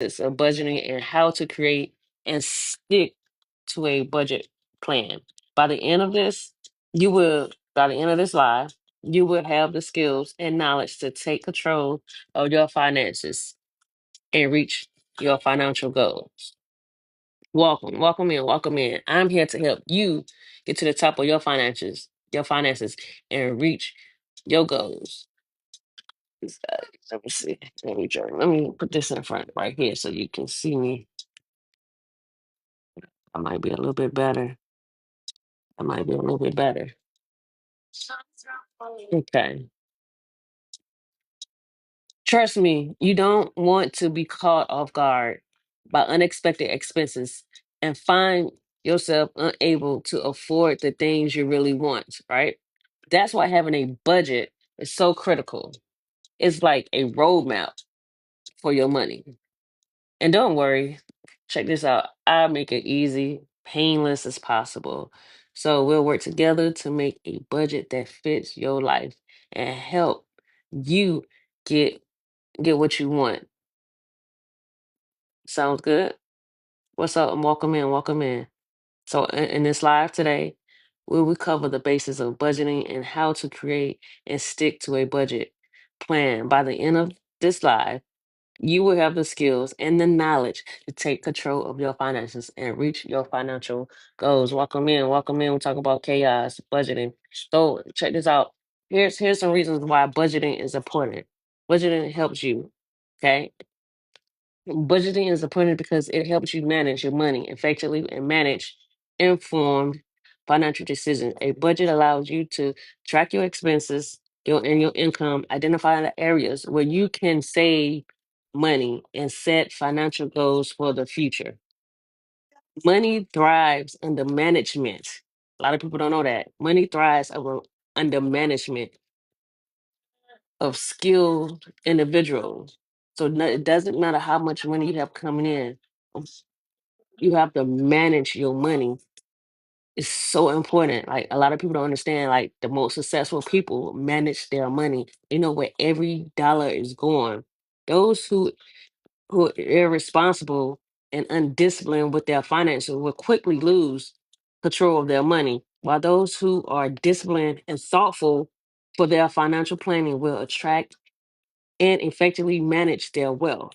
of budgeting and how to create and stick to a budget plan. By the end of this, by the end of this live, you will have the skills and knowledge to take control of your finances and reach your financial goals. Welcome, welcome in, welcome in. I'm here to help you get to the top of your finances, and reach your goals. Let me see. Let me put this in front right here so you can see me. I might be a little bit better. I might be a little bit better. Okay. Trust me, you don't want to be caught off guard by unexpected expenses and find yourself unable to afford the things you really want, right? That's why having a budget is so critical. It's like a roadmap for your money. And don't worry, check this out. I'll make it easy, painless as possible. So we'll work together to make a budget that fits your life and help you get get what you want. Sounds good? What's up? And welcome in, welcome in. So in this live today, we will cover the basis of budgeting and how to create and stick to a budget plan. By the end of this live, you will have the skills and the knowledge to take control of your finances and reach your financial goals. Welcome in, welcome in. We talk about chaos, budgeting. So check this out. Here's some reasons why budgeting is important. Budgeting helps you. Okay. Budgeting is important because it helps you manage your money effectively and manage informed financial decisions. A budget allows you to track your expenses, your income, identify the areas where you can save money and set financial goals for the future. Money thrives under management. A lot of people don't know that. Money thrives under management of skilled individuals. So it doesn't matter how much money you have coming in. You have to manage your money. It's so important. Like a lot of people don't understand. Like the most successful people manage their money. They know where every dollar is going. Those who are irresponsible and undisciplined with their finances will quickly lose control of their money, while those who are disciplined and thoughtful for their financial planning will attract and effectively manage their wealth.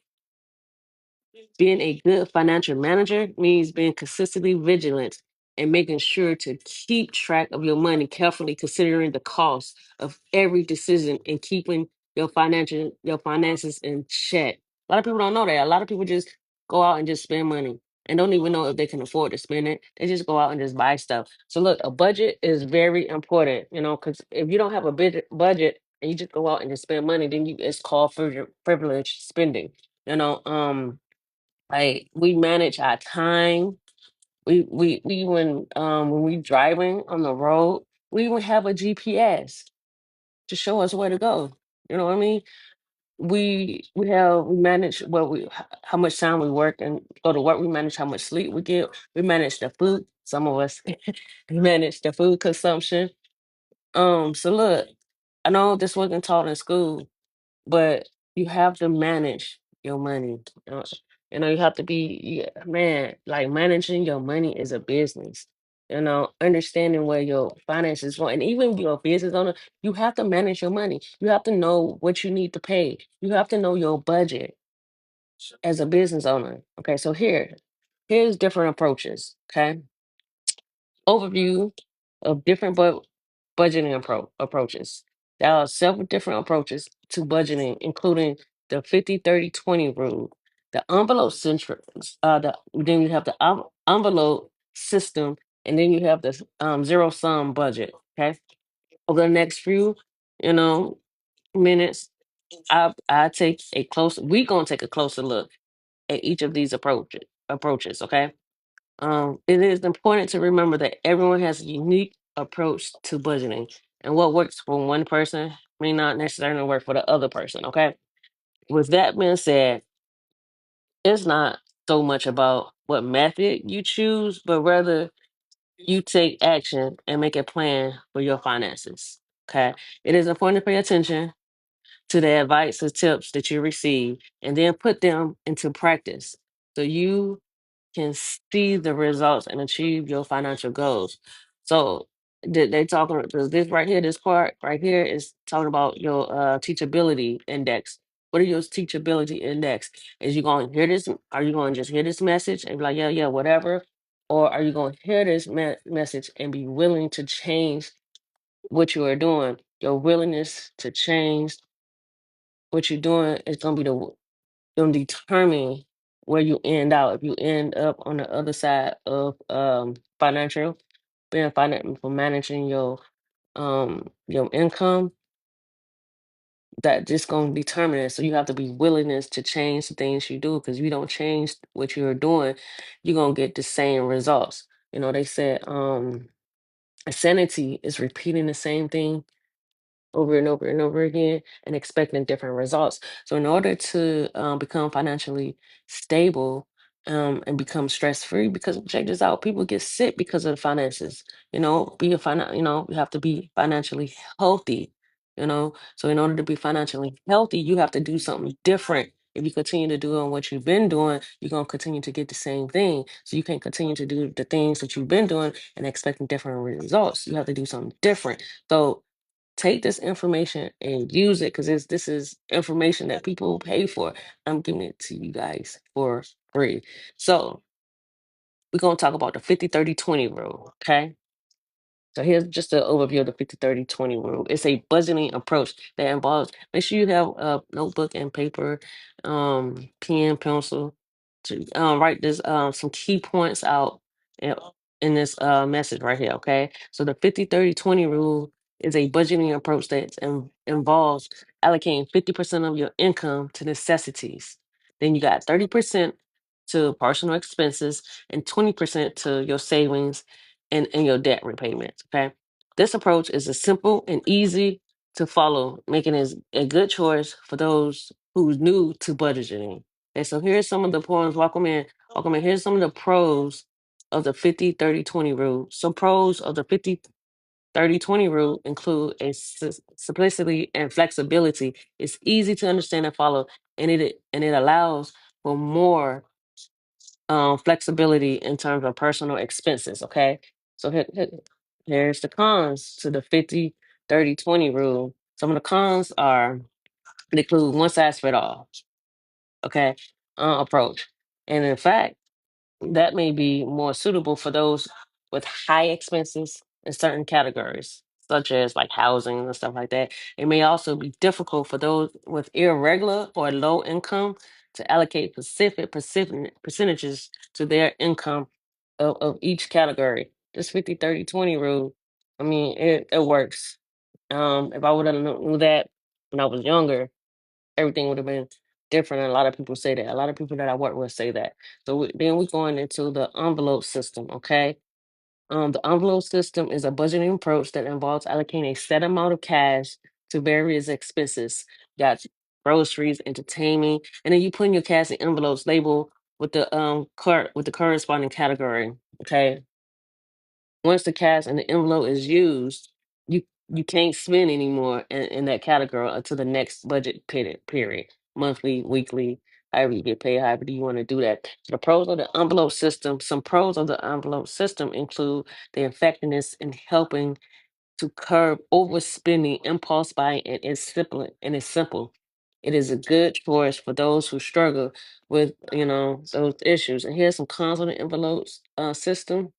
Being a good financial manager means being consistently vigilant and making sure to keep track of your money, carefully considering the cost of every decision and keeping your finances in check. A lot of people don't know that. A lot of people just go out and just spend money and don't even know if they can afford to spend it. They just go out and just buy stuff. So look, a budget is very important, because if you don't have a budget and you just go out and just spend money, then it's called privilege spending. Like we manage our time. We when we driving on the road, we even have a GPS to show us where to go. You know what I mean? We manage how much time we work and go to work. We manage how much sleep we get. We manage the food. Some of us we manage the food consumption. So look, I know this wasn't taught in school, but you have to manage your money. Uh, you have to be, man, like managing your money is a business. Understanding where your finances going, and even if you're a business owner, you have to manage your money. You have to know what you need to pay. You have to know your budget as a business owner. Okay, so here's different approaches. Okay, overview of different budgeting approaches. There are several different approaches to budgeting, including the 50-30-20 rule, the envelope central, then you have the envelope system, and then you have the zero sum budget. Okay. Over the next few, you know, minutes, I take a close. We gonna take a closer look at each of these approaches. Okay. It is important to remember that everyone has a unique approach to budgeting, and what works for one person may not necessarily work for the other person. Okay. With that being said, it's not so much about what method you choose, but rather you take action and make a plan for your finances. Okay. It is important to pay attention to the advice or tips that you receive and then put them into practice so you can see the results and achieve your financial goals. So they talking this right here, this part right here is talking about your teachability index. What are your teachability index? Is you going to hear this? Are you going to just hear this message and be like, yeah, yeah, whatever? Or are you going to hear this message and be willing to change what you are doing? Your willingness to change what you're doing is going to be the going to determine where you end out. If you end up on the other side of financial, being financial for managing your income, that just gonna determine it. So you have to be willingness to change the things you do because if you don't change what you're doing, you're gonna get the same results. You know, they said insanity is repeating the same thing over and over and over again and expecting different results. So, in order to become financially stable and become stress free, because check this out, people get sick because of the finances. You know, you have to be financially healthy. You know, so in order to be financially healthy, you have to do something different. If you continue to do what you've been doing, you're gonna continue to get the same thing. So you can't continue to do the things that you've been doing and expecting different results. You have to do something different. So take this information and use it because this is information that people pay for. I'm giving it to you guys for free. So we're gonna talk about the 50-30-20 rule. Okay. So here's just an overview of the 50-30-20 rule. It's a budgeting approach that involves make sure you have a notebook and paper, pen, pencil to write this some key points out in, in this message right here. Okay. So the 50-30-20 rule is a budgeting approach that involves allocating 50% of your income to necessities. Then you got 30% to personal expenses and 20% to your savings and your debt repayments. Okay. This approach is a simple and easy to follow, making it a good choice for those who's new to budgeting. And so here's some of the pros. Welcome in. Welcome in. Here's some of the pros of the 50-30-20 rule. Some pros of the 50-30-20 rule include a simplicity and flexibility. It's easy to understand and follow, and it allows for more flexibility in terms of personal expenses. Okay. So here's the cons to the 50-30-20 rule. Some of the cons are they include one size fit all. Okay. Approach. And in fact, that may be more suitable for those with high expenses in certain categories, such as like housing and stuff like that. It may also be difficult for those with irregular or low income to allocate specific percentages to their income of each category. This 50-30-20 rule, I mean, it works. If I would have knew that when I was younger, everything would have been different. And a lot of people say that. A lot of people that I work with say that. So then we're going into the envelope system. Okay. The envelope system is a budgeting approach that involves allocating a set amount of cash to various expenses. You got groceries, entertainment, and then you put in your cash in envelopes labeled with the with the corresponding category. Okay. Once the cash in the envelope is used, you you can't spend anymore in that category until the next budget period, monthly, weekly, however you get paid, however do you want to do that. So the pros of the envelope system, some pros of the envelope system include the effectiveness in helping to curb overspending, impulse buying, and it's simple. It is a good choice for those who struggle with, those issues. And here's some cons of the envelopes system.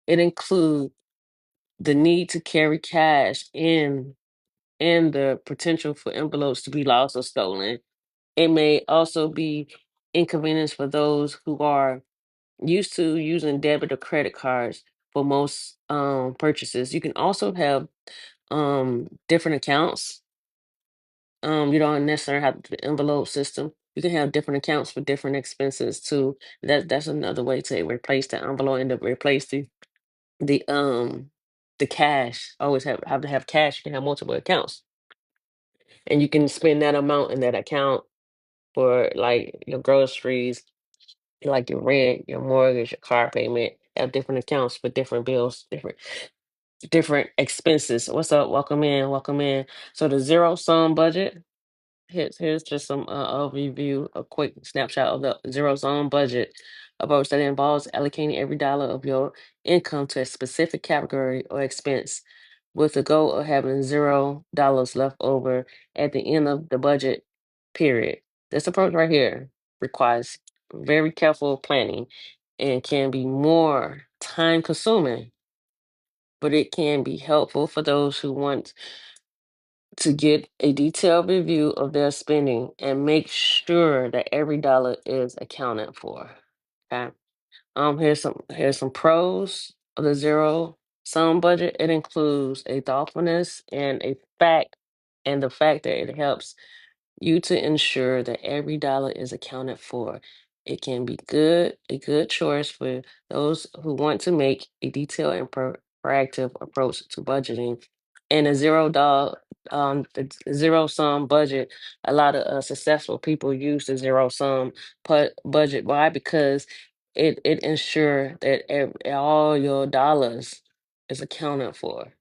It includes the need to carry cash and the potential for envelopes to be lost or stolen. It may also be inconvenience for those who are used to using debit or credit cards for most purchases. You can also have different accounts. You don't necessarily have the envelope system. You can have different accounts for different expenses too. That's another way to replace the envelope and to replace the the cash. Always have to have cash. You can have multiple accounts, and you can spend that amount in that account for like your groceries, like your rent, your mortgage, your car payment. Have different accounts for different bills, different. different expenses. What's up? Welcome in. Welcome in. So the zero sum budget. Here's just some overview, a quick snapshot of the zero sum budget approach that involves allocating every dollar of your income to a specific category or expense with the goal of having $0 left over at the end of the budget period. This approach right here requires very careful planning and can be more time consuming, but it can be helpful for those who want to get a detailed review of their spending and make sure that every dollar is accounted for. Okay. Here's some pros of the zero sum budget. It includes a thoughtfulness and the fact that it helps you to ensure that every dollar is accounted for. It can be a good choice for those who want to make a detailed and proactive approach to budgeting. And the zero sum budget. A lot of successful people use the zero sum budget. Why? Because it ensures that all your dollars is accounted for,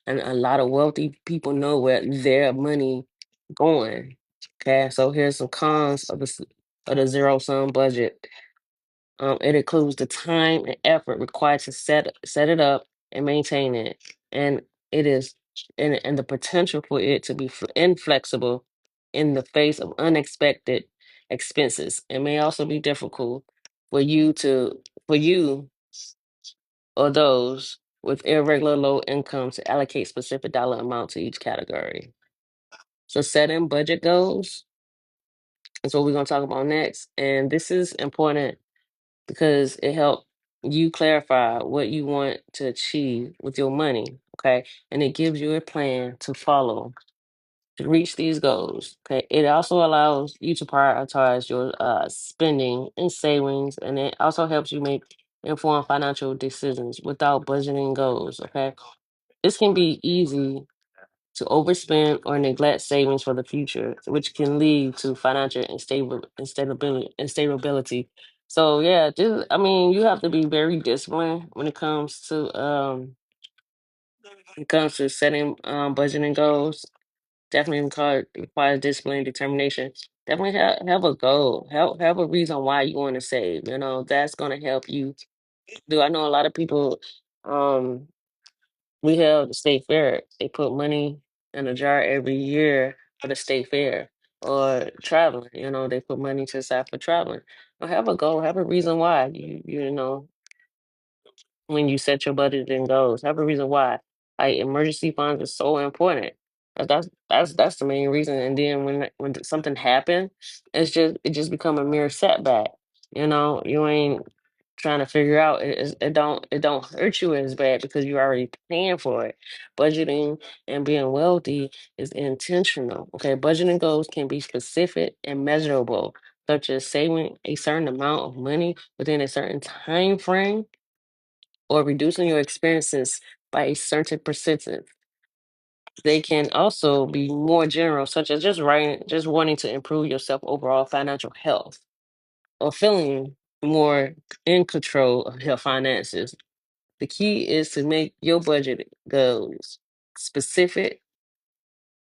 and a lot of wealthy people know where their money going. Okay, so here's some cons of of the zero sum budget. It includes the time and effort required to set it up and maintain it, and it is and the potential for it to be inflexible in the face of unexpected expenses. It may also be difficult for you or those with irregular low income to allocate specific dollar amount to each category. So setting budget goals is what we're going to talk about next. And this is important because it helps you clarify what you want to achieve with your money. Okay. And it gives you a plan to follow to reach these goals. Okay. It also allows you to prioritize your spending and savings. And it also helps you make informed financial decisions without budgeting goals. Okay. This can be easy to overspend or neglect savings for the future, which can lead to financial instability. So yeah, just I mean, you have to be very disciplined when it comes to setting budgeting goals. Definitely requires discipline, determination. Definitely have a goal. Have a reason why you want to save. You know, that's gonna help you do. I know a lot of people um we held the state fair. They put money in a jar every year for the state fair or traveling. You know, they put money to the side for traveling. Well, have a goal, have a reason why. You know, when you set your budget and goals, have a reason why. Like emergency funds is so important. That's the main reason. And then when something happens, it just become a mere setback. You know, you ain't trying to figure out it don't hurt you as bad because you're already paying for it. Budgeting and being wealthy is intentional. Okay, budgeting goals can be specific and measurable, such as saving a certain amount of money within a certain time frame or reducing your expenses by a certain percentage. They can also be more general, such as just wanting to improve yourself overall financial health or feeling more in control of your finances. The key is to make your budget goals specific,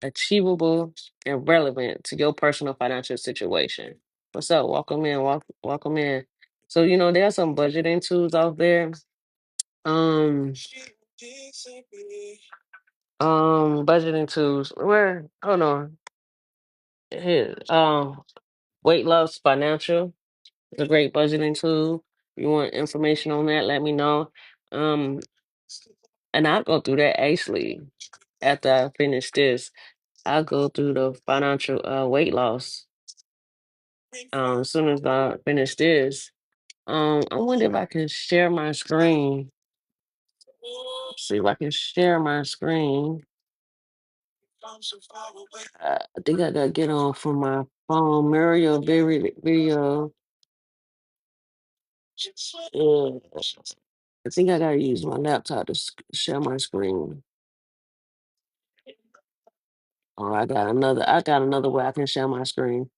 achievable, and relevant to your personal financial situation. What's up? Welcome in. Welcome in. So there are some budgeting tools out there. Um, budgeting tools. Where? Hold on. Here. Weight loss financial is a great budgeting tool. If you want information on that, let me know. Um, and I'll go through that actually after I finish this. I'll go through the financial weight loss. As soon as I finish this. I wonder if I can share my screen. See if I can share my screen. I think I gotta get on from my phone. Mario video. Yeah. I think I gotta use my laptop to share my screen. Oh, I got another way I can share my screen.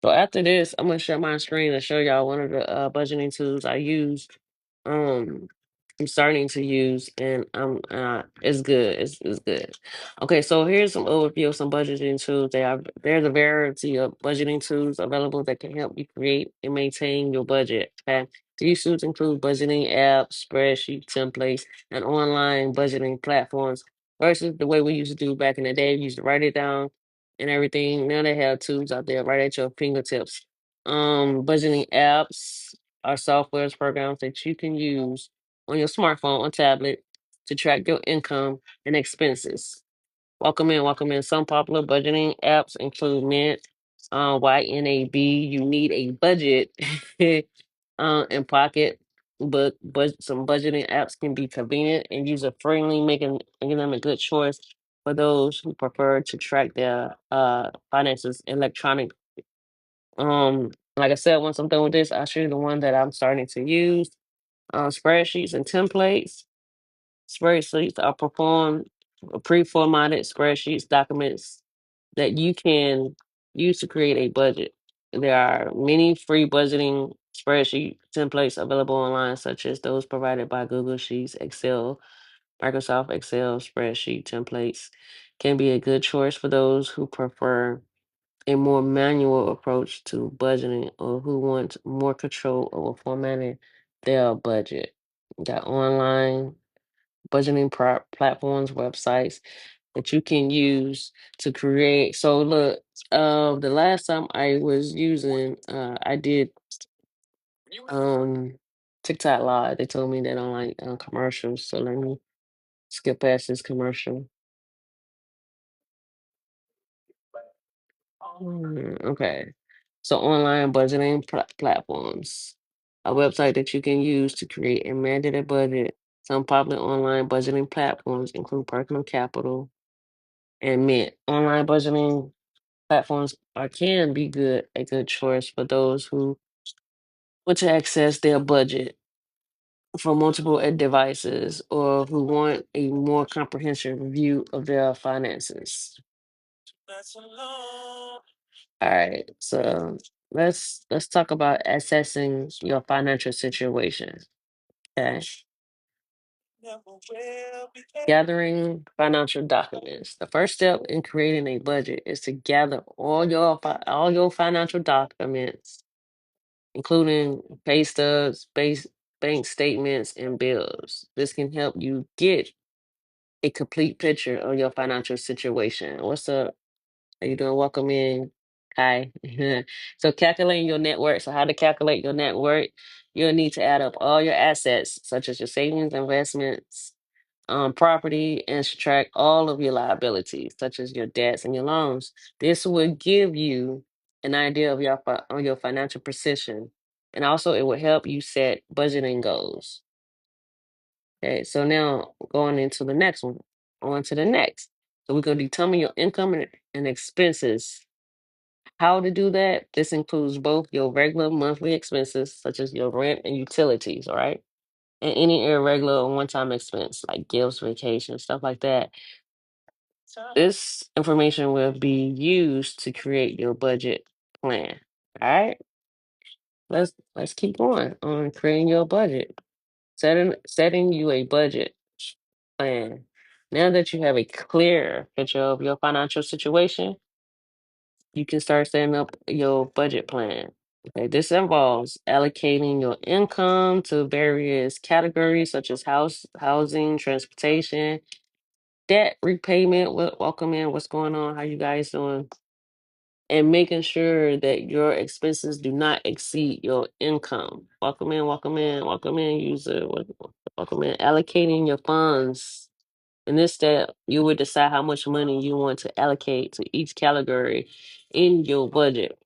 So after this, I'm gonna share my screen and show y'all one of the budgeting tools I use. Um, I'm starting to use, and it's good. It's good. Okay, so here's some overview of some budgeting tools. There's a variety of budgeting tools available that can help you create and maintain your budget. Okay, these tools include budgeting apps, spreadsheet templates, and online budgeting platforms. Versus the way we used to do back in the day, we used to write it down and everything. Now they have tools out there right at your fingertips. Budgeting apps are softwares programs that you can use on your smartphone or tablet to track your income and expenses. Welcome in, welcome in. Some popular budgeting apps include Mint, YNAB. You need a budget and pocket. But some budgeting apps can be convenient and user friendly, making them a good choice for those who prefer to track their finances electronic. Like I said, once I'm done with this, I'll show you the one that I'm starting to use. Spreadsheets and templates. Spreadsheets are performed pre-formatted spreadsheets documents that you can use to create a budget. There are many free budgeting spreadsheet templates available online, such as those provided by Google Sheets, Excel, Microsoft Excel spreadsheet templates can be a good choice for those who prefer a more manual approach to budgeting or who want more control over formatting their budget. You got online budgeting platforms, websites that you can use to create. So look, the last time I was using, I did um TikTok live. They told me they don't like commercials, so let me skip past this commercial. Okay. So online budgeting platforms, a website that you can use to create and manage a budget. Some popular online budgeting platforms include Personal Capital and Mint. Online budgeting platforms can be a good choice for those who want to access their budget from multiple devices or who want a more comprehensive view of their finances. All right, so let's talk about assessing your financial situation. Okay, gathering financial documents. The first step in creating a budget is to gather all your financial documents, including pay stubs, bank statements, and bills. This can help you get a complete picture of your financial situation. What's up? How you doing? Welcome in, Kai. So calculating your net worth. So how to calculate your net worth? You'll need to add up all your assets, such as your savings, investments, property, and subtract all of your liabilities, such as your debts and your loans. This will give you an idea of on your financial position, and also it will help you set budgeting goals. Okay, so now going into the next one, on to the next. So we're going to determine your income and expenses. How to do that? This includes both your regular monthly expenses, such as your rent and utilities, all right? And any irregular or one-time expense like gifts, vacations, stuff like that. This information will be used to create your budget plan. All right, let's keep going on creating your budget. Setting you a budget plan. Now that you have a clear picture of your financial situation, you can start setting up your budget plan. Okay, this involves allocating your income to various categories such as housing, transportation, debt repayment. Welcome in. What's going on? How you guys doing? And making sure that your expenses do not exceed your income. Welcome in. Welcome in. Welcome in, user. Welcome in. Allocating your funds. In this step, you would decide how much money you want to allocate to each category in your budget.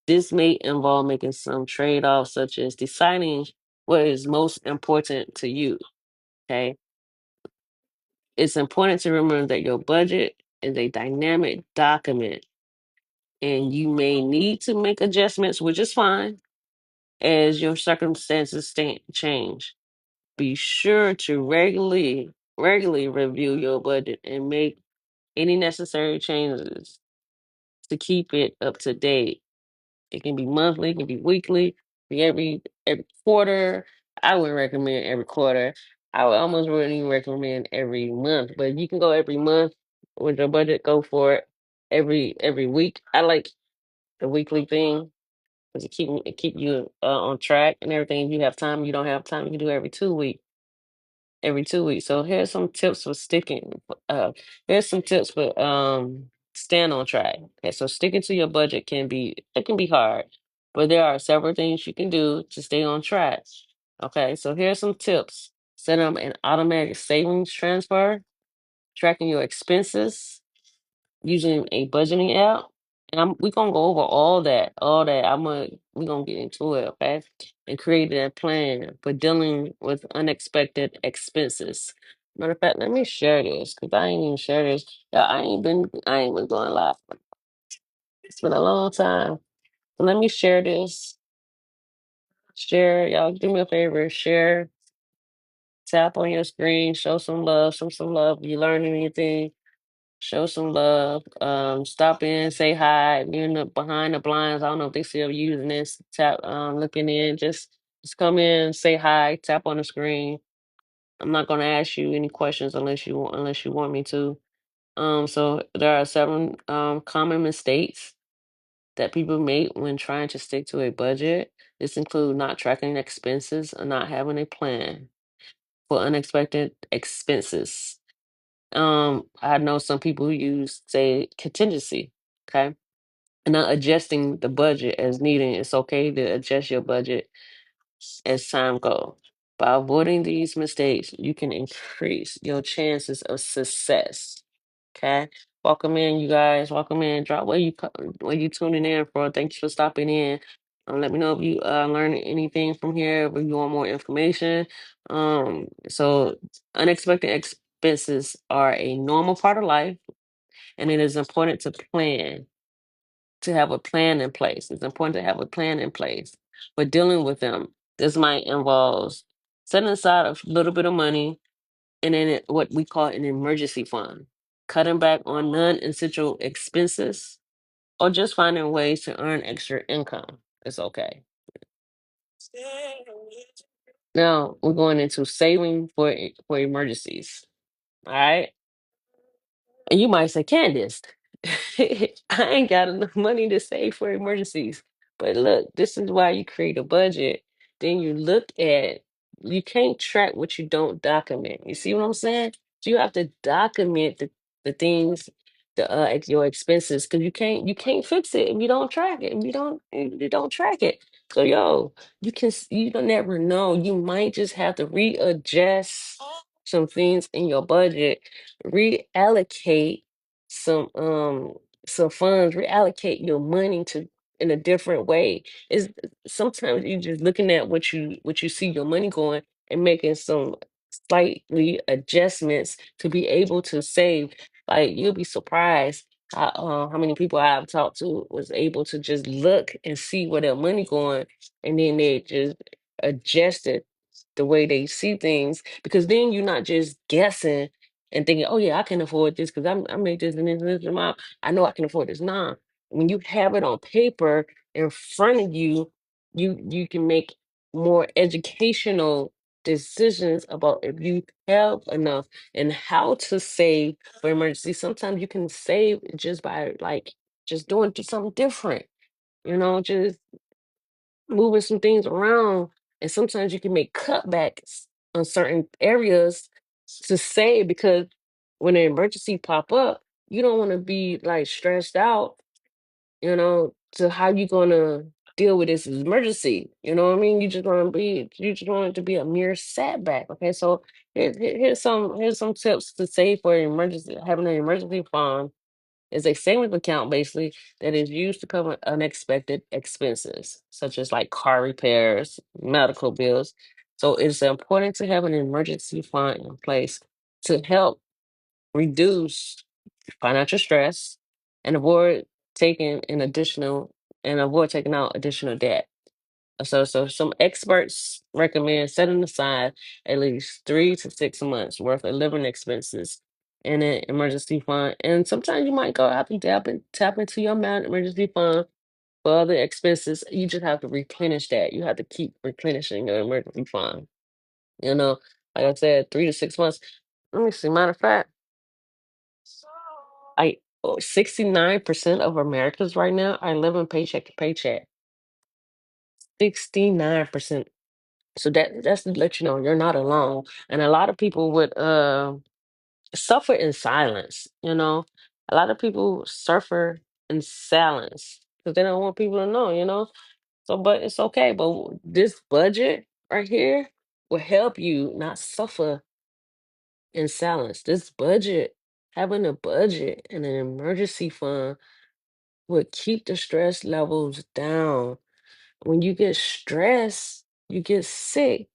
This may involve making some trade offs, such as deciding what is most important to you. Okay. It's important to remember that your budget is a dynamic document and you may need to make adjustments, which is fine, as your circumstances change. Be sure to regularly review your budget and make any necessary changes to keep it up to date. It can be monthly, it can be weekly, be every quarter. I would recommend every quarter. I would almost wouldn't even recommend every month, but if you can go every month with your budget, go for it. Every week. I like the weekly thing because it keep you on track and everything. If you have time, you don't have time, you can do every 2 weeks. So here's some tips for sticking. Here's some tips for staying on track. Okay, so sticking to your budget can be hard, but there are several things you can do to stay on track. Okay, so here's some tips. Set up an automatic savings transfer, tracking your expenses, using a budgeting app. And we're gonna go over all that. We're gonna get into it, okay? And create a plan for dealing with unexpected expenses. Matter of fact, let me share this because I ain't even share this. Yeah, I ain't been going live. It's been a long time. So let me share this. Share, y'all do me a favor, share, tap on your screen, show some love. If you learn anything, show some love. Stop in, say hi. You're in behind the blinds. I don't know if they still using this. Tap, looking in. Just come in, say hi. Tap on the screen. I'm not gonna ask you any questions unless you want me to. So there are seven common mistakes that people make when trying to stick to a budget. This include not tracking expenses or not having a plan for unexpected expenses. I know some people who use, say, contingency, okay? And not adjusting the budget as needed. It's okay to adjust your budget as time goes. By avoiding these mistakes, you can increase your chances of success. Okay. Welcome in, you guys. Welcome in. Drop where you tuning in for. Thanks for stopping in. Let me know if you learn anything from here, if you want more information. So unexpected expenses are a normal part of life, and it is important to have a plan in place. It's important to have a plan in place for dealing with them. This might involve setting aside a little bit of money and then what we call an emergency fund, cutting back on non-essential expenses, or just finding ways to earn extra income. It's okay. Now we're going into saving for emergencies. All right. And you might say, Candace, I ain't got enough money to save for emergencies. But look, this is why you create a budget. Then you can't track what you don't document. You see what I'm saying? So you have to document the things, your expenses, because you can't fix it if you don't track it. If you don't track it. So you don't never know. You might just have to readjust some things in your budget, reallocate some funds, reallocate your money to in a different way. Is sometimes you just looking at what you see your money going and making some slightly adjustments to be able to save. Like you'll be surprised how many people I've talked to was able to just look and see where their money going, and then they just adjusted the way they see things, because then you're not just guessing and thinking, oh yeah, I can afford this because I made this and this amount. I know I can afford this. Nah, when you have it on paper in front of you, you can make more educational decisions about if you have enough and how to save for emergency. Sometimes you can save just by like just doing something different, just moving some things around. And sometimes you can make cutbacks on certain areas to save, because when an emergency pop up, you don't want to be like stressed out, to how you gonna deal with this emergency. You know what I mean? You just want it to be a mere setback. Okay, so here's some tips to save for an emergency. Having an emergency fund is a savings account basically that is used to cover unexpected expenses, such as like car repairs, medical bills. So it's important to have an emergency fund in place to help reduce financial stress and taking an additional avoid taking out additional debt. So some experts recommend setting aside at least 3 to 6 months worth of living expenses in an emergency fund. And sometimes you might go out and tap into your emergency fund for other expenses. You just have to replenish that. You have to keep replenishing your emergency fund. You know, like I said, 3 to 6 months. Let me see. Matter of fact, I 69% of Americans right now are living paycheck to paycheck. 69%. So that's to let you know you're not alone. And a lot of people would suffer in silence, you know. A lot of people suffer in silence because they don't want people to know, you know. So but it's okay. But this budget right here will help you not suffer in silence. This budget, having a budget and an emergency fund would keep the stress levels down. When you get stressed, you get sick,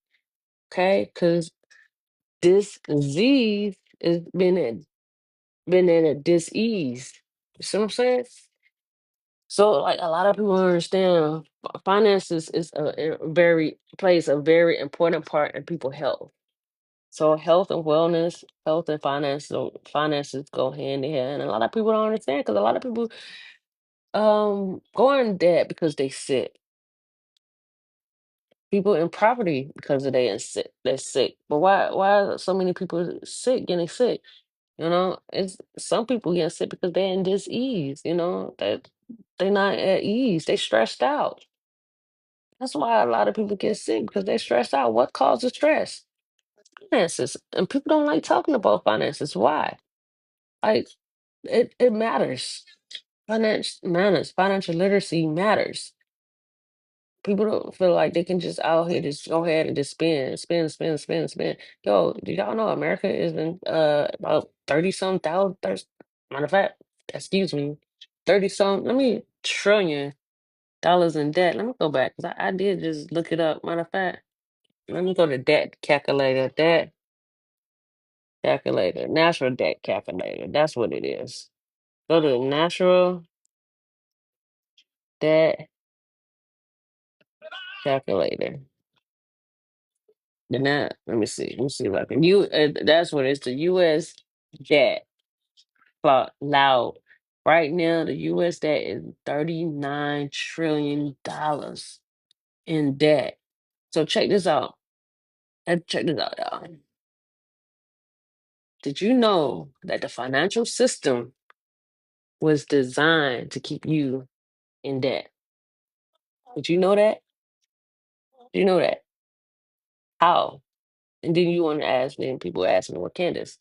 okay? Because this disease has been in a dis-ease. You see what I'm saying? So like a lot of people don't understand finances is a very plays a very important part in people's health. So health and wellness, health and finance, so finances go hand in hand. And a lot of people don't understand because a lot of people go in debt because they sick. People in poverty because of they sick. They're sick. But why are so many people sick, getting sick? You know, it's some people get sick because they're in dis-ease, you know, that they're not at ease, they stressed out. That's why a lot of people get sick because they're stressed out. What causes stress? Finances. And people don't like talking about finances. Why? Like it matters. Finance matters. Financial literacy matters. People don't feel like they can just out here just go ahead and just spend. Yo, do y'all know America is in about 30 some thousand matter of fact, excuse me, 30 some, let me trillion dollars in debt. Let me go back because I did just look it up. Matter of fact, let me go to debt calculator, natural debt calculator. That's what it is. Go to natural debt calculator. Then that, let me see. Let me see if I can. That's what it's the U.S. debt clock loud. Right now, the U.S. debt is $39 trillion in debt. So check this out. Check this out, y'all. Did you know that the financial system was designed to keep you in debt? Did you know that? Do you know that? How? And then you want to ask me, and people ask me, well, Candace,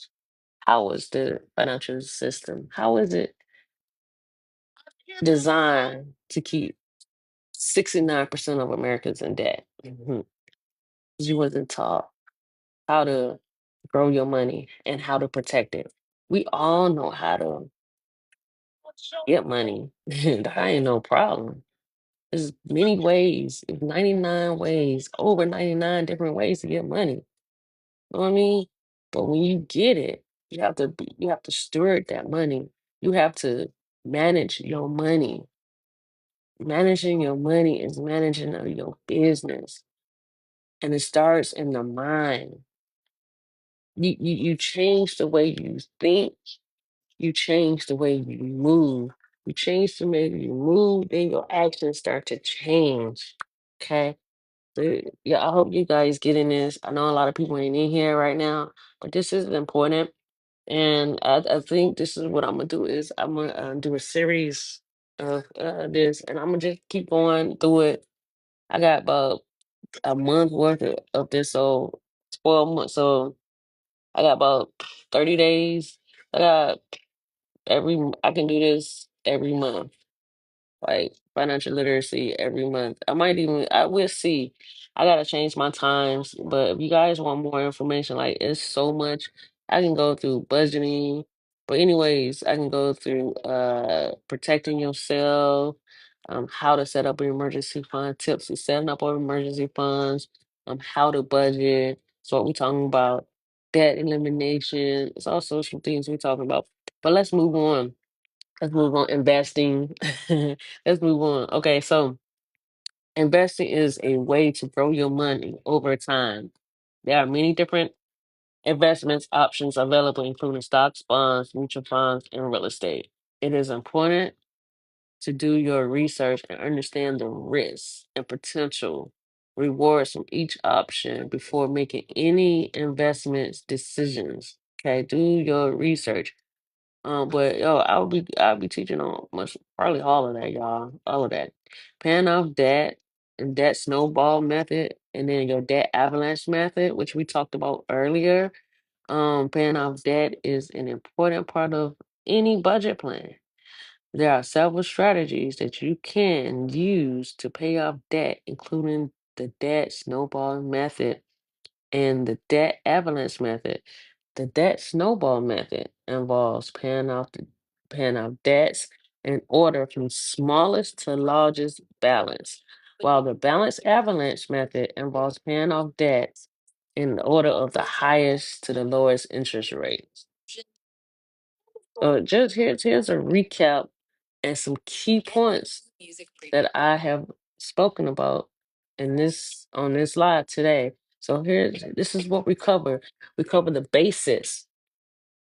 how is the financial system? How is it designed to keep 69% of Americans in debt? Mhm. 'Cause you wasn't taught how to grow your money and how to protect it. We all know how to get money. That ain't no problem. There's many ways, 99 ways, over 99 different ways to get money. Know what I mean? But when you get it, you have to steward that money. You have to manage your money. Managing your money is managing of your business. And it starts in the mind. You change the way you think, you change the way you move. You change the way you move, then your actions start to change. Okay? So, yeah, I hope you guys get in this. I know a lot of people ain't in here right now, but this is important. And I think this is what I'm gonna do is I'm gonna do a series of this, and I'm gonna just keep going through it. I got about a month worth of this, so 12 months. So I got about 30 days. I got I can do this every month, like financial literacy every month. I will see. I gotta change my times, but if you guys want more information, like it's so much. I can go through budgeting, but anyways, I can go through protecting yourself, how to set up an emergency fund, tips to setting up an emergency funds, how to budget. So what we talking about, debt elimination. It's also some things we're talking about. But let's move on. Let's move on. Investing. Let's move on. Okay, so investing is a way to grow your money over time. There are many different investments options available, including stocks, bonds, mutual funds, and real estate. It is important to do your research and understand the risks and potential rewards from each option before making any investments decisions. Okay, do your research. But yo, I'll be teaching on much probably all of that, y'all. All of that. Paying off debt and debt snowball method, and then your debt avalanche method, which we talked about earlier. Paying off debt is an important part of any budget plan. There are several strategies that you can use to pay off debt, including the debt snowball method and the debt avalanche method. The debt snowball method involves paying off debts in order from smallest to largest balance, while the balance avalanche method involves paying off debts in the order of the highest to the lowest interest rate. Just here's a recap and some key points that I have spoken about in this on this live today. So this is what we cover. We cover the basics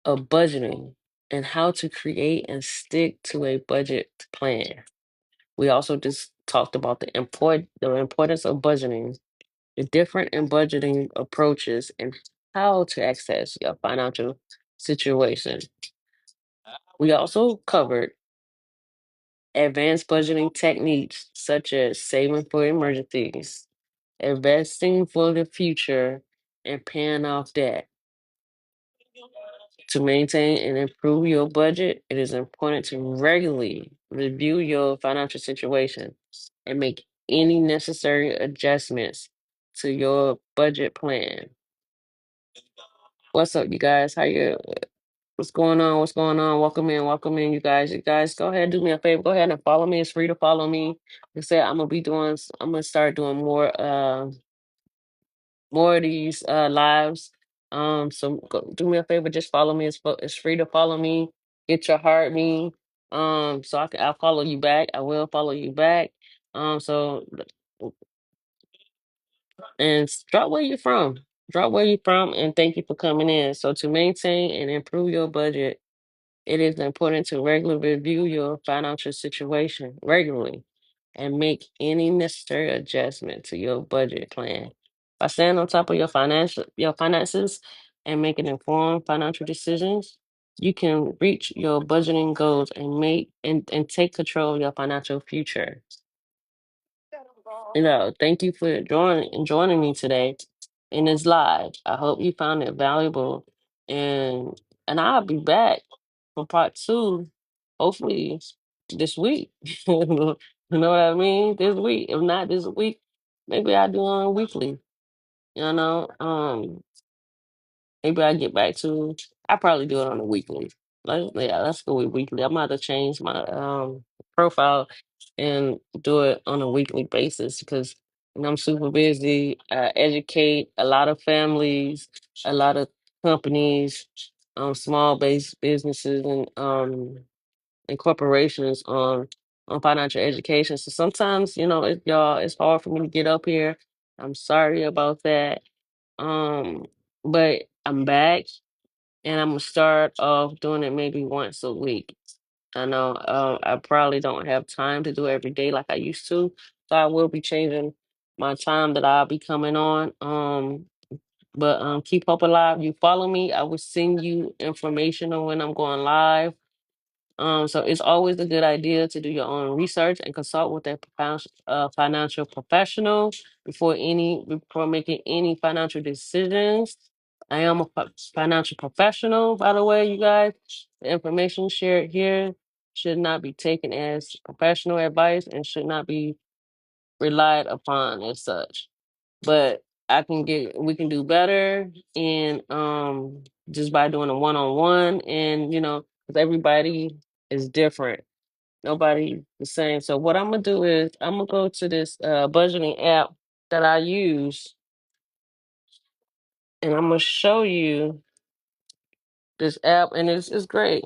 of budgeting and how to create and stick to a budget plan. We also just talked about the importance of budgeting, the different in budgeting approaches, and how to access your financial situation. We also covered advanced budgeting techniques such as saving for emergencies, investing for the future, and paying off debt. To maintain and improve your budget, it is important to regularly review your financial situation and make any necessary adjustments to your budget plan. What's up, you guys? How you? What's going on? What's going on? Welcome in, you guys. You guys, go ahead, do me a favor. Go ahead and follow me. It's free to follow me. Like I said, I'm gonna start doing more of these lives. Do me a favor, just follow me. It's free to follow me. Get your heart me. I'll follow you back. I will follow you back. So drop where you're from. Drop where you're from, and thank you for coming in. So to maintain and improve your budget, it is important to regularly review your financial situation regularly and make any necessary adjustment to your budget plan. By staying on top of your finances and making informed financial decisions, you can reach your budgeting goals and and take control of your financial future. Thank you for joining me today in this live. I hope you found it valuable, and I'll be back for part two, hopefully this week. You know what I mean? This week, if not this week, maybe I'll do on weekly. You know, maybe I get back to. I probably do it on a weekly. Yeah, let's go with weekly. I'm about to change my profile and do it on a weekly basis because I'm super busy. I educate a lot of families, a lot of companies, small based businesses and corporations on financial education. So sometimes, it's hard for me to get up here. I'm sorry about that. Um, but I'm back and I'm gonna start off doing it maybe once a week. I know I probably don't have time to do it every day like I used to, so I will be changing my time that I'll be coming on. But keep hope alive. You follow me, I will send you information on when I'm going live. So it's always a good idea to do your own research and consult with a financial professional before making any financial decisions. I am a financial professional, by the way, you guys. The information shared here should not be taken as professional advice and should not be relied upon as such. But we can do better and just by doing a one-on-one and because everybody is different. Nobody the same. So what I'm gonna do is I'm gonna go to this budgeting app that I use and I'm gonna show you this app and it's great.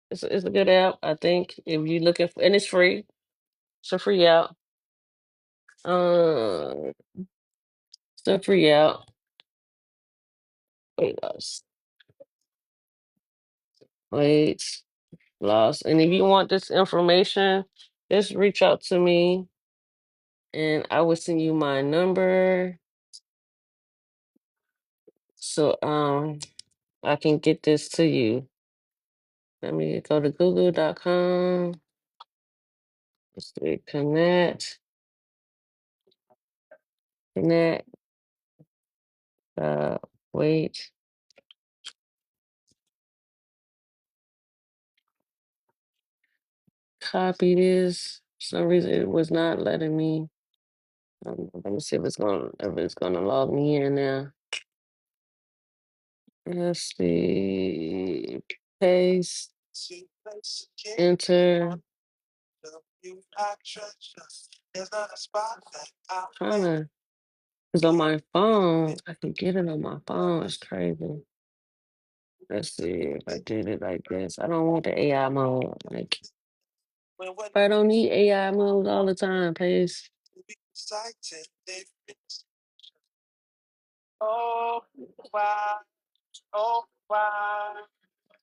It's a good app. I think if you're looking for and it's free. It's a free app. Uh, it's a free app. Wait, wait. Lost. And if you want this information, just reach out to me and I will send you my number so I can get this to you. Let me go to google.com. Let's see, connect, uh, wait, copy this. For some reason it was not letting me. Let me see if it's gonna log me in now. Let's see. Paste, enter. Trying to, cause on my phone, I can get it on my phone. It's crazy. Let's see if I did it like this. I don't want the AI mode. Like, I don't need AI mode all the time, please.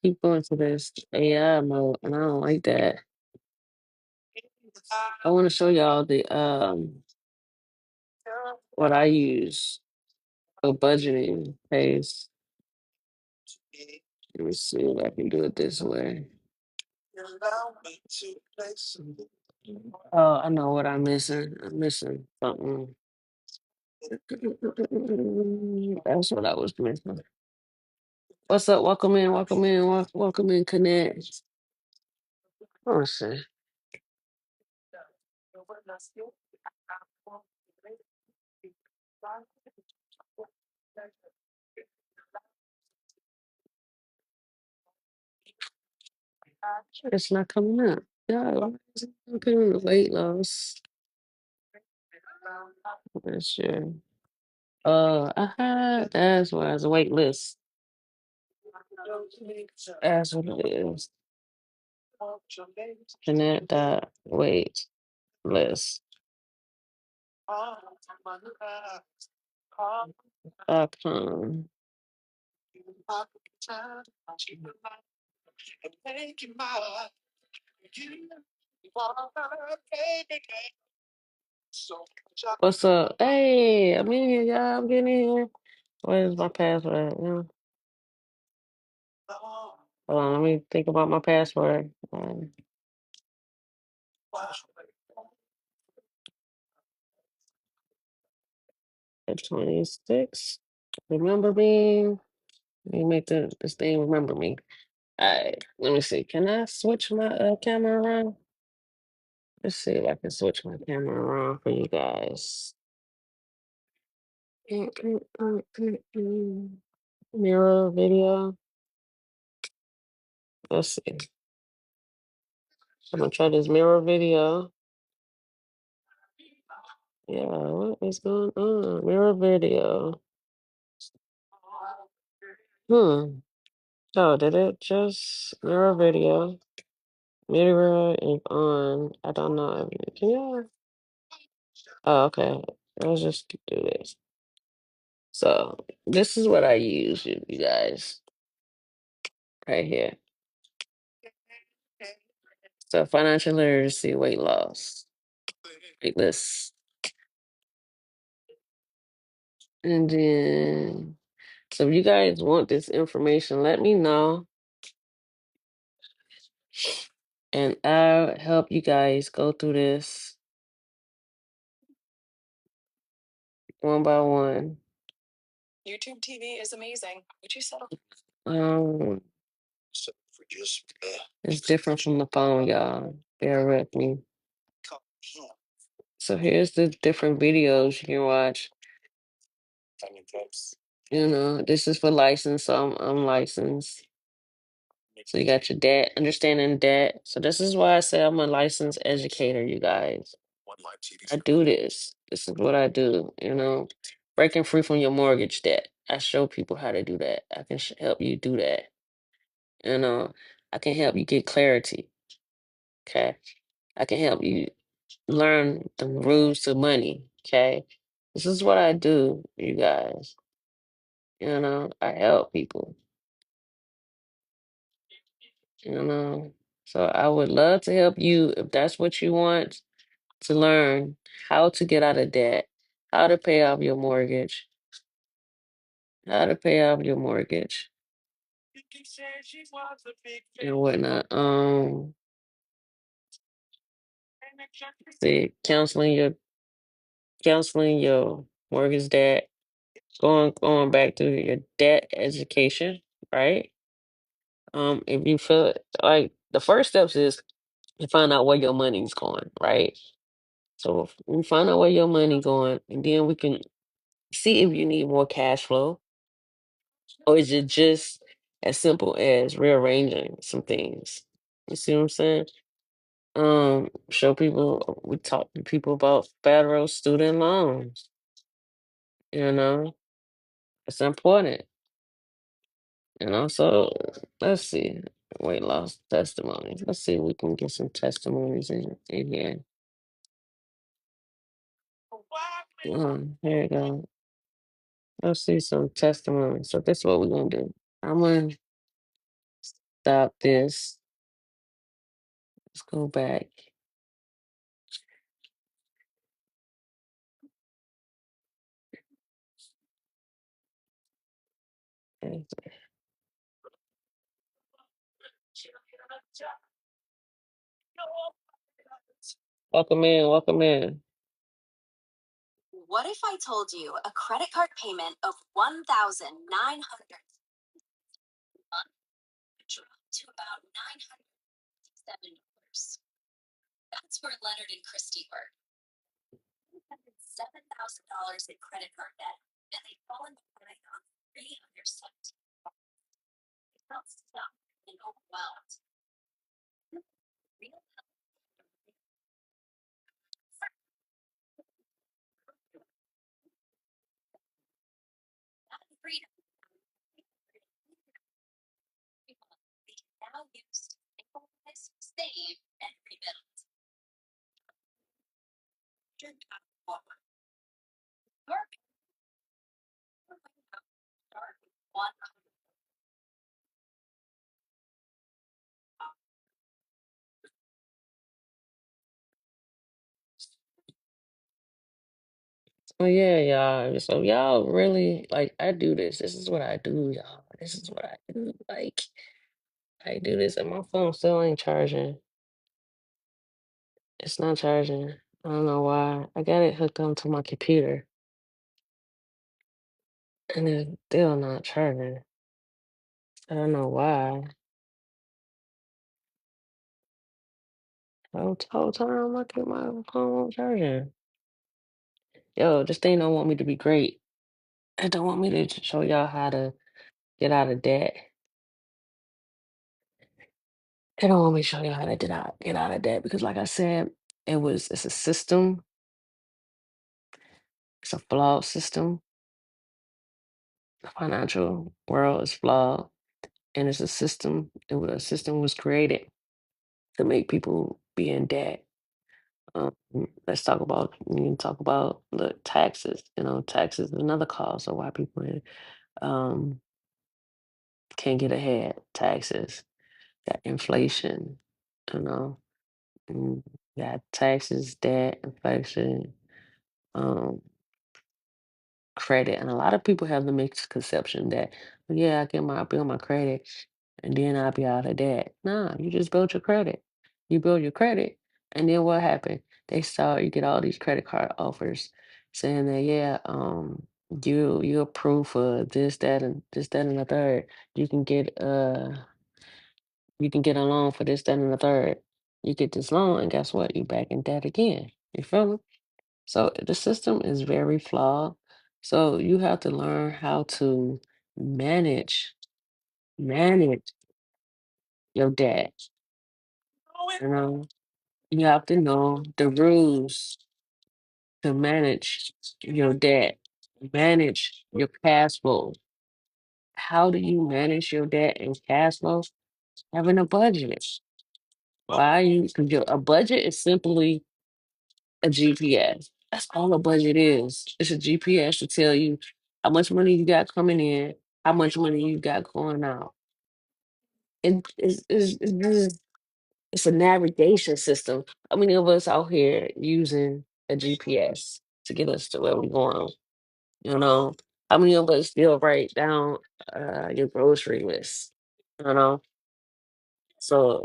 Keep going to this AI mode, and I don't like that. I want to show y'all the what I use for budgeting pays. Let me see if I can do it this way. Oh, I know what I'm missing. I'm missing something. That's what I was missing. What's up? Welcome in, welcome in, welcome in, Connect. Oh, shit. It's not coming up. Yeah, why is it not coming up? Weight loss. That's sure. That's why it's a wait list. That's what it is. Connect dot wait list. .com. What's up? Hey, I'm in here, y'all. I'm getting in here. Where's my password? Hold on, let me think about my password. At 26. Remember me. Let me make this thing remember me. All right, let me see. Can I switch my camera around? Let's see if I can switch my camera around for you guys. Mirror video. Let's see. I'm gonna try this mirror video. Yeah, what is going on? Mirror video. Hmm. Oh, did it just mirror video? Mirror is on. I don't know. Can you? Oh, okay. Let's just do this. So this is what I use, you guys, right here. So financial literacy, weight loss, like this, and then so if you guys want this information, let me know, and I'll help you guys go through this one by one. YouTube TV is amazing. Would you settle? It's different from the phone, y'all. Bear with me. So here's the different videos you can watch. This is for license, so I'm licensed. So you got your debt, understanding debt. So this is why I say I'm a licensed educator, you guys. I do this. This is what I do, breaking free from your mortgage debt. I show people how to do that. I can help you do that. I can help you get clarity. Okay. I can help you learn the rules to money. Okay. This is what I do, you guys. I help people, you know. So I would love to help you if that's what you want. to learn how to get out of debt, how to pay off your mortgage, how to pay off your mortgage and whatnot. See, counseling your mortgage debt, going back to your debt education, right? If you feel like the first steps is to find out where your money's going, right? So if we find out where your money going, and then we can see if you need more cash flow, or is it just as simple as rearranging some things? You see what I'm saying? Show people, we talk to people about federal student loans, you know, it's important. And also, let's see, weight loss testimonies. Let's see if we can get some testimonies in here. Here we go. Let's see some testimonies. So this is what we're gonna do. I'm gonna stop this. Let's go back. Okay. Welcome in, welcome in. What if I told you a credit card payment of 1,900 dropped to about $907? That's where Leonard and Christy were. $7,000 in credit card debt, and they'd fallen behind on 317. They felt stuck and overwhelmed. Real that freedom they can now use to stabilize, save, and rebuild. Your start with one. Oh yeah, y'all. So y'all really like I do this. This is what I do, y'all. This is what I do. Like I do this and my phone still ain't charging. It's not charging. I don't know why. I got it hooked onto my computer and it's still not charging. I don't know why. Whole time I keep my phone charging. Yo, this thing don't want me to be great. It don't want me to show y'all how to get out of debt. It don't want me to show y'all how to get out of debt because like I said, it's a system. It's a flawed system. The financial world is flawed, and it's a system. A system was created to make people be in debt. Let's talk about we can talk about the taxes. Taxes is another cause of why people um, can't get ahead. Taxes, got inflation. You know, mm, got taxes, debt, inflation. Um, Credit. And a lot of people have the misconception that, "Well, yeah, I build my credit and then I'll be out of debt." Nah, you just build your credit. You build your credit, and then what happened? You get all these credit card offers saying that, yeah, you're approved for this, that, and the third. You can get you can get a loan for this, that, and the third. You get this loan, and guess what? You back in debt again. You feel me? So the system is very flawed. So you have to learn how to manage manage your debt. You know, you have to know the rules to manage your debt, manage your cash flow. How do you manage your debt and cash flow? Having a budget. Why you? Because a budget is simply a GPS. That's all a budget is. It's a GPS to tell you how much money you got coming in, how much money you got going out. It's just It's a navigation system. How many of us out here using a GPS to get us to where we're going? You know, how many of us still write down your grocery list? You know, so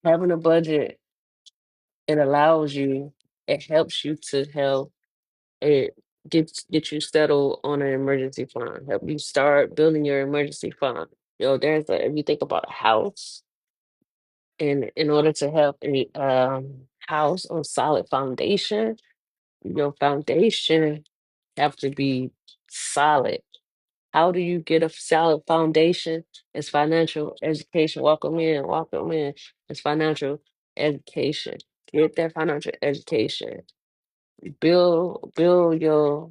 having a budget, it allows you, it helps you to help it get you settled on an emergency fund, help you start building your emergency fund. There's a, if you think about a house, and in order to have a house on solid foundation, your foundation have to be solid. How do you get a solid foundation? It's financial education. Welcome in, welcome in. It's financial education. Get that financial education. Build your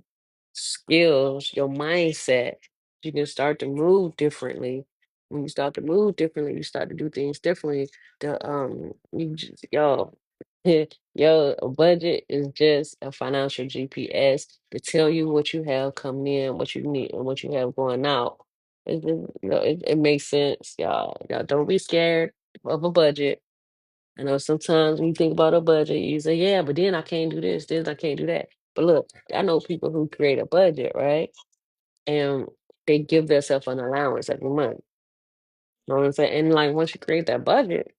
skills, your mindset. You can start to move differently. When you start to move differently, you start to do things differently. You just, your budget is just a financial GPS to tell you what you have coming in, what you need, and what you have going out. It just, it makes sense, y'all. Y'all don't be scared of a budget. I know sometimes when you think about a budget, you say, yeah, but then I can't do this, I can't do that. But look, I know people who create a budget, right? And they give themselves an allowance every month. You know what I'm saying? And like once you create that budget,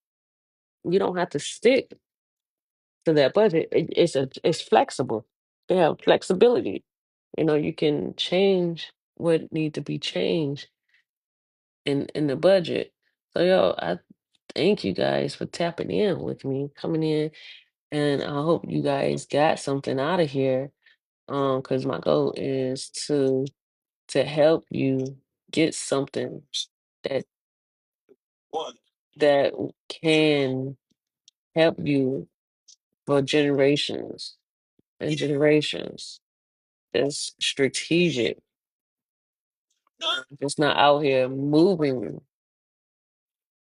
you don't have to stick to that budget. It's flexible. They have flexibility. You can change what need to be changed in the budget. So I thank you guys for tapping in with me, coming in. And I hope you guys got something out of here. Because my goal is to help you get something that that can help you for generations and generations. That's strategic. It's not out here moving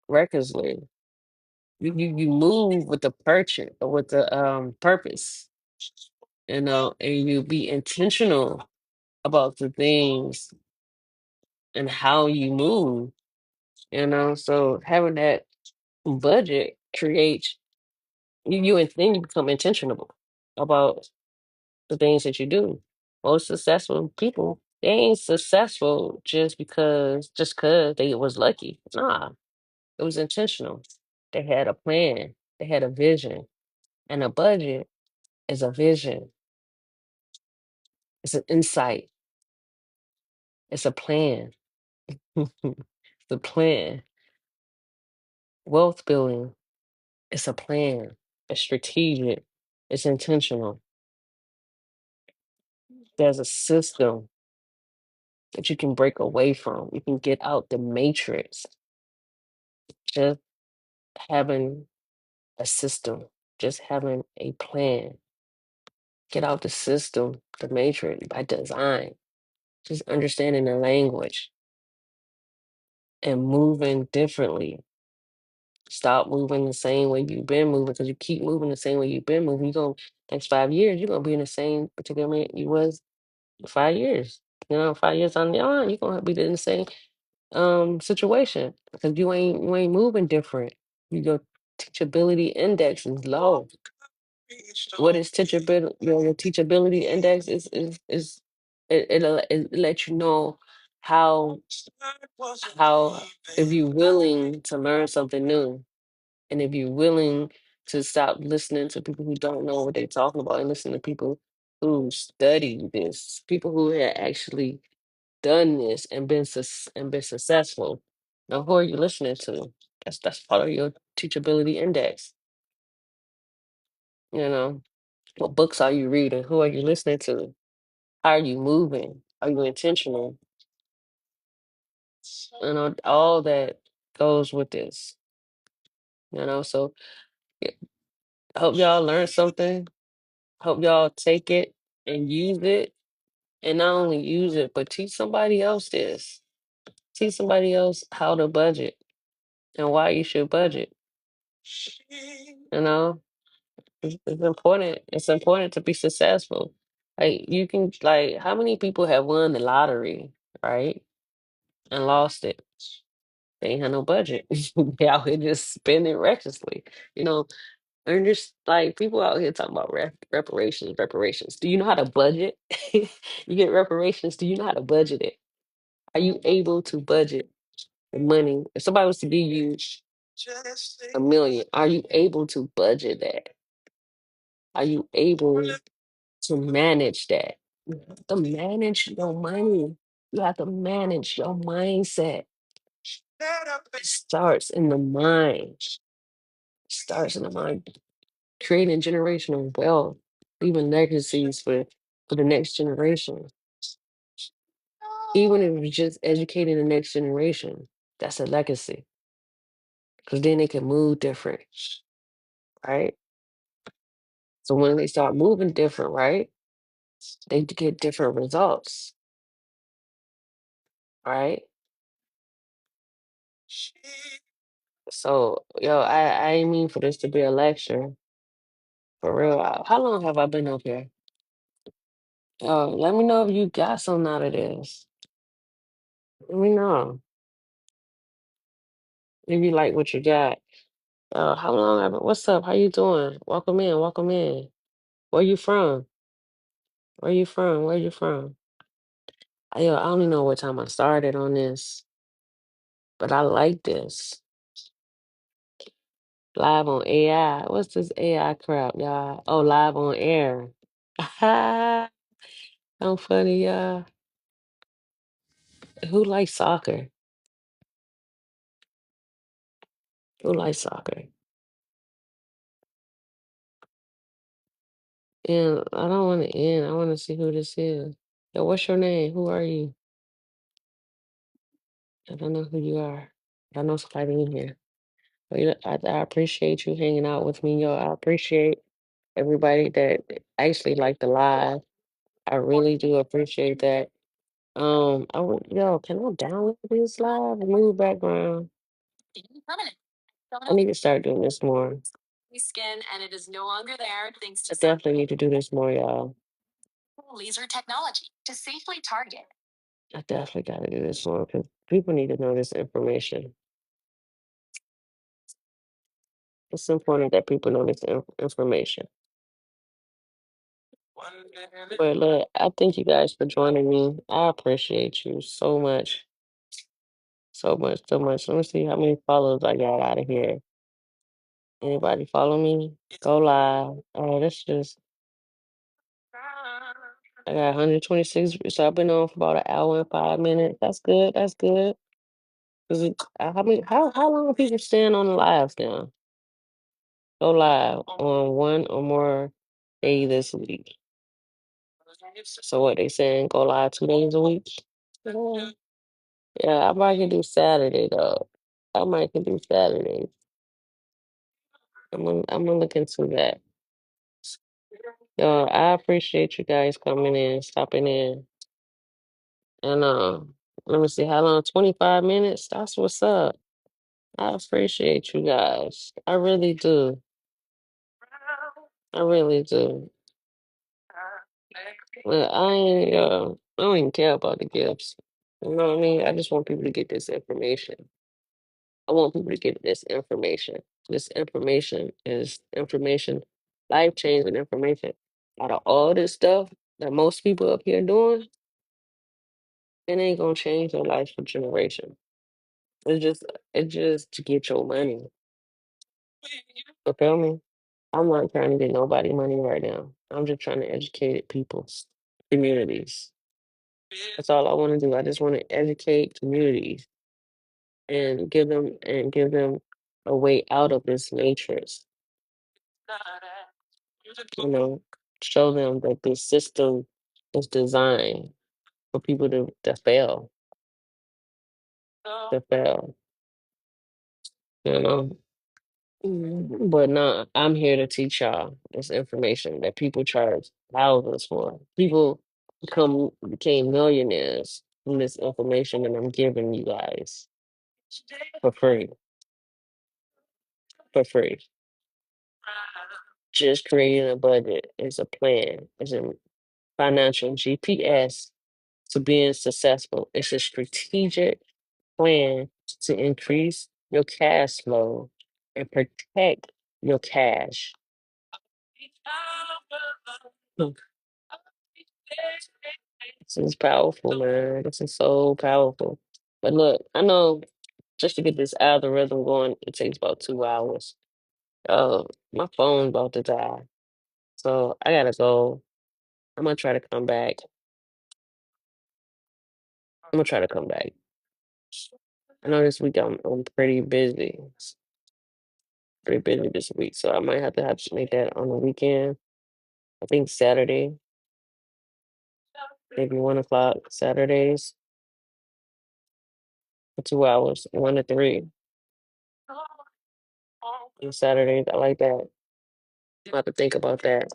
recklessly. You move with the purchase or with the purpose, and you be intentional about the things and how you move. So having that budget creates you and then you become intentional about the things that you do. Most successful people, they ain't successful just cause they was lucky. Nah, it was intentional. They had a plan, they had a vision, and a budget is a vision. It's an insight. It's a plan. It's a plan. Wealth building. It's a plan. It's strategic. It's intentional. There's a system that you can break away from. You can get out the matrix. Just having a system, just having a plan. Get out the system, the matrix by design. Just understanding the language and moving differently. Stop moving the same way you've been moving because you keep moving the same way you've been moving. You go next 5 years, you're gonna be in the same particular man you was 5 years. 5 years on the line, you're gonna be in the same situation because you ain't moving different. Your teachability index is low. What is teachability? Your teachability index is it lets you know how how if you're willing to learn something new, and if you're willing to stop listening to people who don't know what they're talking about and listen to people who study this, people who have actually done this and been successful. Now, who are you listening to? That's part of your teachability index. You know, what books are you reading? Who are you listening to? How are you moving? Are you intentional? All that goes with this. So yeah, I hope y'all learn something. Hope y'all take it and use it, and not only use it, but teach somebody else this. Teach somebody else how to budget and why you should budget. You know, it's important. It's important to be successful. Like you can like how many people have won the lottery, right? And lost it. They ain't had no budget. They out here just spending recklessly. You know, and just like people out here talking about reparations, reparations. Do you know how to budget? You get reparations. Do you know how to budget it? Are you able to budget the money? If somebody was to give you 1 million, are you able to budget that? Are you able to manage that? You have to manage your money. You have to manage your mindset. It starts in the mind. Starts in the mind. Creating generational wealth, leaving legacies for the next generation. Even if it's just educating the next generation, that's a legacy. Because then they can move different, right? So when they start moving different, right, they get different results, right? So, yo, I ain't mean for this to be a lecture. For real. How long have I been up here? Let me know if you got something out of this. Let me know if you like what you got. How long have what's up? How you doing? Welcome in, welcome in. Where you from? Where you from? Where you from? Yo, I don't even know what time I started on this, but I like this. Live on AI. What's this AI crap, y'all? Oh, live on air. I'm funny, y'all. Who likes soccer? Who likes soccer? And I don't want to end. I want to see who this is. Yo, what's your name? Who are you? I don't know who you are. I know somebody in here. But I appreciate you hanging out with me, yo. I appreciate everybody that actually liked the live. I really do appreciate that. Yo, can I download this live and move background? I need to start doing this more. Skin and it is no longer there thanks to I definitely need to do this more, y'all. Laser technology to safely target. I definitely got to do this more because people need to know this information. It's important that people know this information. But look, I thank you guys for joining me. I appreciate you so much. So much, so much. Let me see how many followers I got out of here. Anybody follow me? Go live. Oh, that's just I got 126. So I've been on for about an hour and 5 minutes. That's good. That's good. Is it how many how long are people staying on the lives now? Go live on one or more day this week. So what they saying? Go live 2 days a week? Yeah, yeah, I might can do Saturday though. I might can do Saturday. I'm gonna look into that. Yo, I appreciate you guys coming in, stopping in. And let me see how long, 25 minutes? That's what's up. I appreciate you guys. I really do. I really do. Well, I don't even care about the gifts. You know what I mean? I just want people to get this information. I want people to get this information. This information is information, life changing information. Out of all this stuff that most people up here doing, it ain't gonna change their life for generation. It's just to get your money. You feel me? I'm not trying to get nobody money right now. I'm just trying to educate people, communities. That's all I want to do. I just want to educate communities and give them a way out of this matrix. You know, show them that this system is designed for people to fail, to fail. You know. But no, I'm here to teach y'all this information that people charge thousands for. People became millionaires from this information that I'm giving you guys for free, for free. Just creating a budget is a plan. It's a financial GPS to being successful. It's a strategic plan to increase your cash flow and protect your cash. Hmm. This is powerful, man. This is so powerful. But look, I know just to get this algorithm going, it takes about 2 hours. My phone's about to die. So I gotta go. I'm gonna try to come back. I'm gonna try to come back. I know this week I'm pretty busy this week, so I might have to make that on the weekend. I think Saturday, maybe 1 o'clock Saturdays for 2 hours, 1 to 3 on Saturdays. I like that. I have to think about that.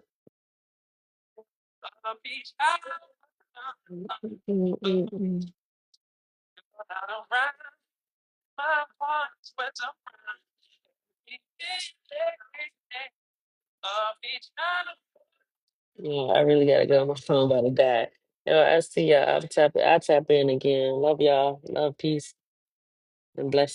Yeah, I really gotta go. My phone about to die. Yo, I see y'all. I'll tap in again. Love y'all. Love, peace, and bless.